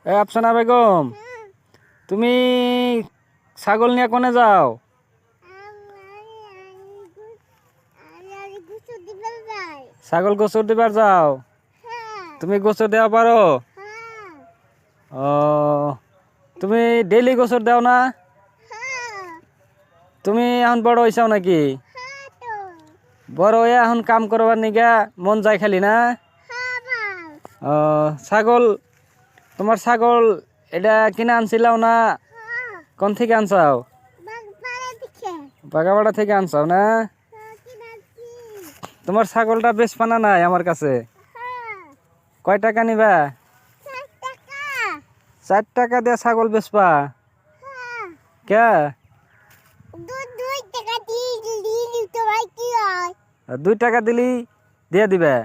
এ আফসানা বেগম, তুমি ছাগল নিয়ে কোনে যাও? ছাগল গোসর দিবার যাও? তুমি গোসর দেওয়া পারো? ও, তুমি ডেইলি গোসর দাও না? তুমি এখন বড় হইছাও নাকি? বড় হয়ে এখন কাম করবার নিগা মন যায় খালি না? ও, ছাগল, তোমার ছাগল এটা কিনে আনছিলাও না কোন থেকে আনছাও? বাগাবাড়া থেকে আনছাও না? তোমার ছাগলটা বেশ পানা নাই আমার কাছে। কয় টাকা নিবা? 4 টাকা দিয়ে ছাগল বেচবা? কে? 2 টাকা দিলি দিয়ে দিবে?